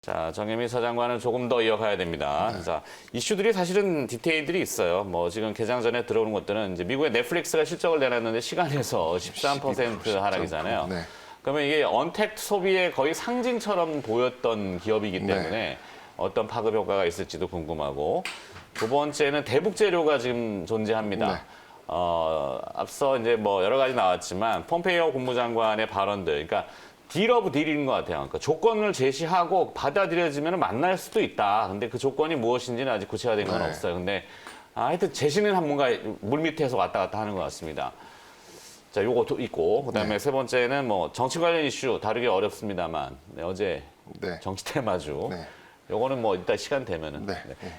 자, 정혜미 사장과는 조금 더 이어가야 됩니다. 자, 이슈들이 사실은 디테일들이 있어요. 뭐 지금 개장 전에 들어오는 것들은 이제 미국의 넷플릭스가 실적을 내놨는데 시간에서 13% 하락이잖아요. 네. 그러면 이게 언택트 소비의 거의 상징처럼 보였던 기업이기 때문에 어떤 파급 효과가 있을지도 궁금하고, 두 번째는 대북 재료가 지금 존재합니다. 네. 앞서 이제 뭐 여러 가지 나왔지만 폼페이오 국무장관의 발언들, 그러니까 딜 오브 딜인 것 같아요. 그러니까 조건을 제시하고 받아들여지면 만날 수도 있다. 근데 그 조건이 무엇인지는 아직 구체화된 건 없어요. 근데 하여튼 제시는 한 뭔가 물밑에서 왔다 갔다 하는 것 같습니다. 자, 요것도 있고, 그다음에 세 번째는 뭐 정치 관련 이슈 다루기 어렵습니다만, 어제 정치 테마주. 요거는 뭐 이따 시간 되면은.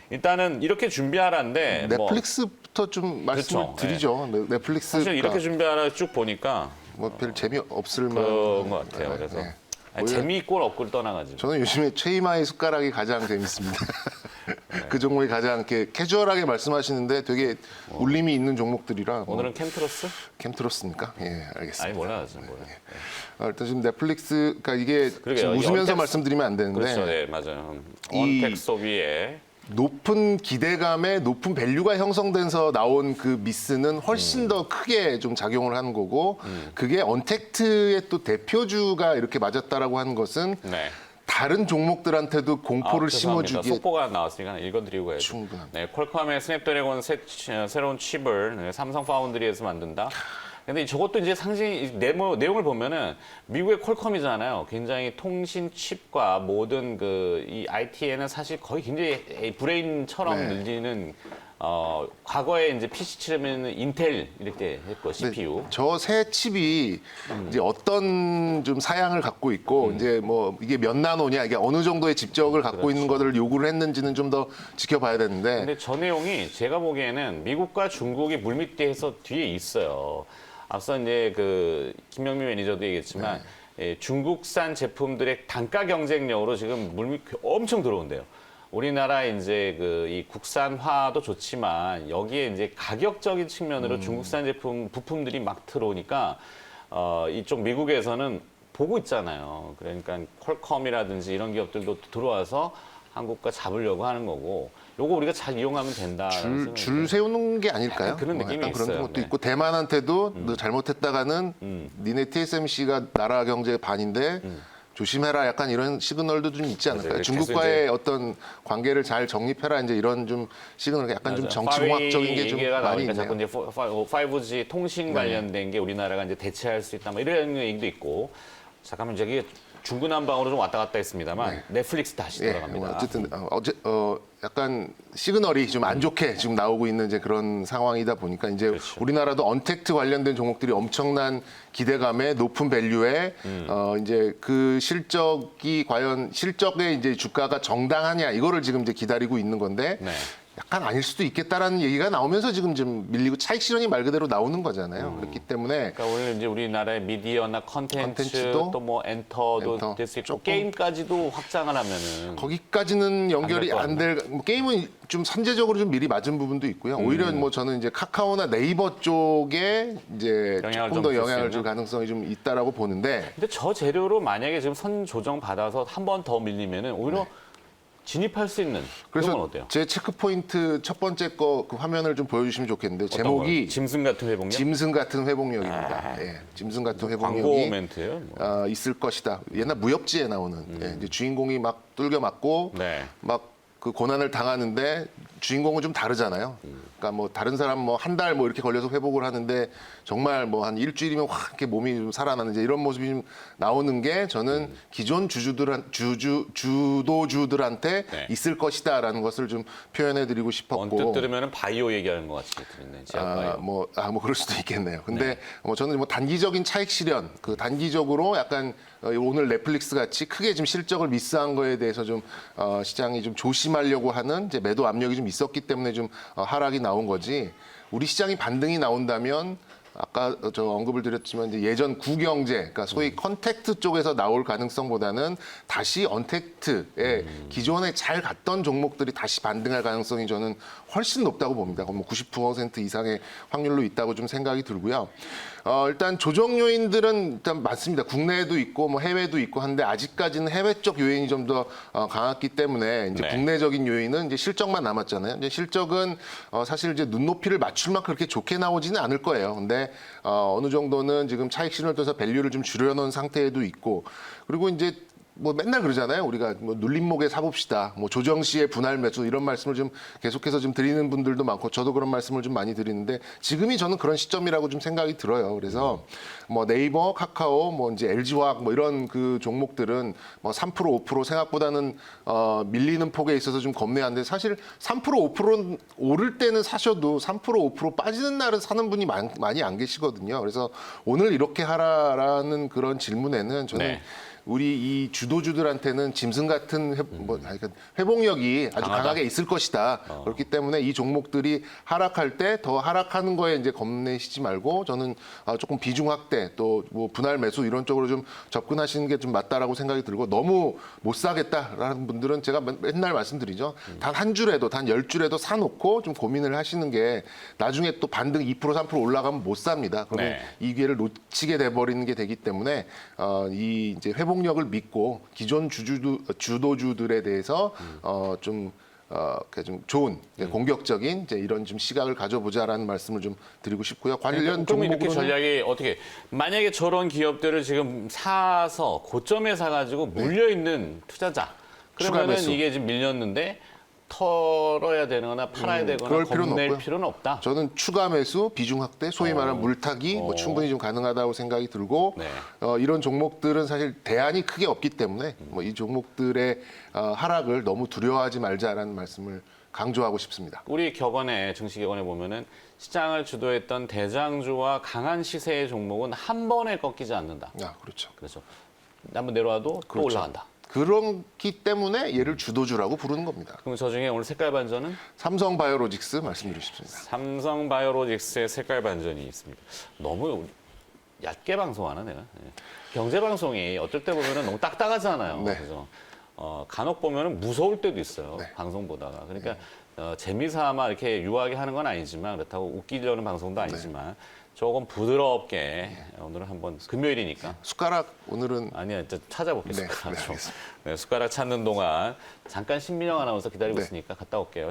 일단은 이렇게 준비하라는데 넷플릭스부터 좀 말씀을 그렇죠. 드리죠. 넷플릭스 사실 이렇게 준비하라 쭉 보니까 뭐 별 재미 없을 그런 것 같아요. 그래서 아니, 재미있고 없고를 떠나가지고. 저는 요즘에 최이마의 숟가락이 가장 재밌습니다. 그 종목이 가장 이렇게 캐주얼하게 말씀하시는데 되게 울림이 있는 종목들이라. 오늘은 캠트로스? 캠트로스입니까? 예, 알겠습니다. 아니 몰라요, 몰라요. 일단 지금 넷플릭스, 그러니까 이게 지금 웃으면서 말씀드리면 안 되는데. 그렇죠, 네, 맞아요. 언택 소비에 높은 기대감에 높은 밸류가 형성돼서 나온 그 미스는 훨씬 더 크게 좀 작용을 하는 거고, 그게 언택트의 또 대표주가 이렇게 맞았다라고 하는 것은 다른 종목들한테도 공포를 심어주기에 속보가 나왔으니까 읽어드리고 해야죠. 충분합니다. 네, 퀄컴의 스냅드래곤 새로운 칩을 삼성 파운드리에서 만든다. 근데 저것도 이제 상징 내용을 보면은 미국의 퀄컴이잖아요. 굉장히 통신 칩과 모든 이 IT에는 사실 거의 굉장히 브레인처럼 늘리는 과거에 이제 PC 칩에는 인텔 이렇게 했고 CPU. 저 새 칩이 이제 어떤 좀 사양을 갖고 있고 이제 뭐 이게 몇 나노냐, 이게 어느 정도의 집적을 갖고 있는 것들을 요구를 했는지는 좀 더 지켜봐야 되는데. 근데 저 내용이 제가 보기에는 미국과 중국이 물밑에서 뒤에 있어요. 앞서 이제 김명미 매니저도 얘기했지만 중국산 제품들의 단가 경쟁력으로 지금 물밑 엄청 들어온대요. 우리나라 이제 이 국산화도 좋지만 여기에 이제 가격적인 측면으로 중국산 제품 부품들이 막 들어오니까 이쪽 미국에서는 보고 있잖아요. 그러니까 퀄컴이라든지 이런 기업들도 들어와서 한국과 잡으려고 하는 거고, 요거 우리가 잘 이용하면 된다. 줄 세우는 게 아닐까요? 그런 느낌이 약간 그런 있어요. 것도 있고, 대만한테도 너 잘못했다가는 니네 TSMC가 나라 경제 반인데 조심해라, 약간 이런 시그널도 좀 있지 않을까요? 맞아요. 중국과의 어떤 관계를 잘 정립해라, 이제 이런 좀 시그널, 약간 좀 정치공학적인 게 좀 많이 있네요. 자꾸 이제 5G 통신 관련된 게 우리나라가 이제 대체할 수 있다, 뭐 이런 얘기도 있고. 잠깐만, 저기 중구난방으로 좀 왔다 갔다 했습니다만 넷플릭스 다시 돌아갑니다. 어쨌든 약간 시그널이 좀 안 좋게 지금 나오고 있는 이제 그런 상황이다 보니까 이제 우리나라도 언택트 관련된 종목들이 엄청난 기대감에 높은 밸류에 이제 그 실적이 과연 실적의 이제 주가가 정당하냐, 이거를 지금 이제 기다리고 있는 건데. 약간 아닐 수도 있겠다라는 얘기가 나오면서 지금 좀 밀리고 차익 실현이 말 그대로 나오는 거잖아요. 그렇기 때문에 그러니까 오늘 이제 우리나라의 미디어나 컨텐츠도 또 뭐 엔터도 될 수 있고 게임까지도 확장을 하면은 거기까지는 연결이 안 될, 게임은 좀 선제적으로 좀 미리 맞은 부분도 있고요. 오히려 뭐 저는 이제 카카오나 네이버 쪽에 이제 조금 더 영향을 줄 가능성이 좀 있다라고 보는데. 근데 저 재료로 만약에 지금 선 조정 받아서 한 번 더 밀리면은 오히려 진입할 수 있는 그런 건 어때요? 제 체크 포인트 첫 번째 거 그 화면을 좀 보여주시면 좋겠는데, 제목이 짐승 같은 회복력? 짐승 같은 회복력입니다. 짐승 같은 회복력이 광고 멘트예요? 있을 것이다. 옛날 무협지에 나오는 이제 주인공이 막 뚫겨 맞고 막 그 고난을 당하는데 주인공은 좀 다르잖아요. 그러니까 뭐 다른 사람 뭐 한 달 뭐 이렇게 걸려서 회복을 하는데 정말 뭐 한 일주일이면 확 이렇게 몸이 좀 살아나는 이제 이런 모습이 좀 나오는 게 저는 기존 주도주들한테 있을 것이다라는 것을 좀 표현해드리고 싶었고. 언뜻 들으면 바이오 얘기하는 것 같이 들리네. 뭐 그럴 수도 있겠네요. 근데 뭐 저는 뭐 단기적인 차익 실현, 단기적으로 약간 오늘 넷플릭스 같이 크게 좀 실적을 미스한 거에 대해서 좀 시장이 좀 조심하려고 하는 이제 매도 압력이 좀 있었기 때문에 좀 하락이 나온 거지. 우리 시장이 반등이 나온다면 아까 저 언급을 드렸지만 이제 예전 구경제, 그러니까 소위 컨택트 쪽에서 나올 가능성보다는 다시 언택트에 기존에 잘 갔던 종목들이 다시 반등할 가능성이 저는 훨씬 높다고 봅니다. 뭐 90% 이상의 확률로 있다고 좀 생각이 들고요. 일단 조정 요인들은 일단 많습니다. 국내에도 있고 뭐 해외도 있고 한데 아직까지는 해외 쪽 요인이 좀 더 강했기 때문에 이제 네. 국내적인 요인은 이제 실적만 남았잖아요. 이제 실적은 사실 이제 눈높이를 맞출 만큼 그렇게 좋게 나오지는 않을 거예요. 근데 어느 정도는 지금 차익 신호를 떠서 밸류를 좀 줄여놓은 상태에도 있고 그리고 이제 뭐 맨날 그러잖아요. 우리가 뭐 눌림목에 사봅시다. 뭐 조정 시에 분할 매수 이런 말씀을 좀 계속해서 좀 드리는 분들도 많고 저도 그런 말씀을 좀 많이 드리는데 지금이 저는 그런 시점이라고 좀 생각이 들어요. 그래서 뭐 네이버, 카카오, 뭐 이제 LG화학 뭐 이런 그 종목들은 뭐 3% 5% 생각보다는 밀리는 폭에 있어서 좀 겁내는데 사실 3% 5%는 오를 때는 사셔도 3% 5% 빠지는 날은 사는 분이 많이 안 계시거든요. 그래서 오늘 이렇게 하라라는 그런 질문에는 저는 네. 우리 이 주도주들한테는 짐승 같은 회복력이 아주 강하다. 강하게 있을 것이다. 그렇기 때문에 이 종목들이 하락할 때 더 하락하는 거에 이제 겁내시지 말고 저는 조금 비중 확대 또 뭐 분할 매수 이런 쪽으로 좀 접근하시는 게 좀 맞다라고 생각이 들고 너무 못 사겠다라는 분들은 제가 맨날 말씀드리죠. 단 한 줄에도 단 10줄에도 사놓고 좀 고민을 하시는 게 나중에 또 반등 2% 3% 올라가면 못 삽니다. 그러면 네. 이 기회를 놓치게 돼버리는 게 되기 때문에 이 이제 회복력을 믿고 기존 주도주들에 대해서 좀 좋은 공격적인 이제 이런 좀 시각을 가져보자라는 말씀을 좀 드리고 싶고요. 관련 그럼 이렇게 종목으로는 전략이 어떻게 만약에 저런 기업들을 지금 사서 고점에 사가지고 물려 있는 투자자 추가 그러면은 매수. 이게 지금 밀렸는데 털어야 되거나 팔아야 되거나 그럴 필요는 겁낼 없고요. 필요는 없다. 저는 추가 매수, 비중 확대, 소위 말하는 물타기 뭐 충분히 좀 가능하다고 생각이 들고 네. 이런 종목들은 사실 대안이 크게 없기 때문에 뭐 이 종목들의 하락을 너무 두려워하지 말자라는 말씀을 강조하고 싶습니다. 우리 격언에 증시 격언에 보면은 시장을 주도했던 대장주와 강한 시세의 종목은 한 번에 꺾이지 않는다. 그렇죠. 그래서 한번 내려와도 또 올라간다. 그렇기 때문에 얘를 주도주라고 부르는 겁니다. 그럼 저 중에 오늘 색깔 반전은 삼성바이오로직스 말씀드리고 싶습니다. 삼성바이오로직스의 색깔 반전이 있습니다. 너무 얕게 방송하나 내가? 예. 경제 방송이 어쩔 때 보면은 너무 딱딱하잖아요. 네. 그래서 간혹 보면은 무서울 때도 있어요. 네. 방송 보다가. 그러니까 재미삼아 이렇게 유하게 하는 건 아니지만 그렇다고 웃기려는 방송도 아니지만 조금 부드럽게 오늘은 한번 금요일이니까 숟가락 오늘은 아니야, 이제 찾아볼게요. 네, 숟가락 네, 좀. 알겠습니다. 네, 숟가락 찾는 동안 잠깐 신민영 아나운서 기다리고 네. 있으니까 갔다 올게요.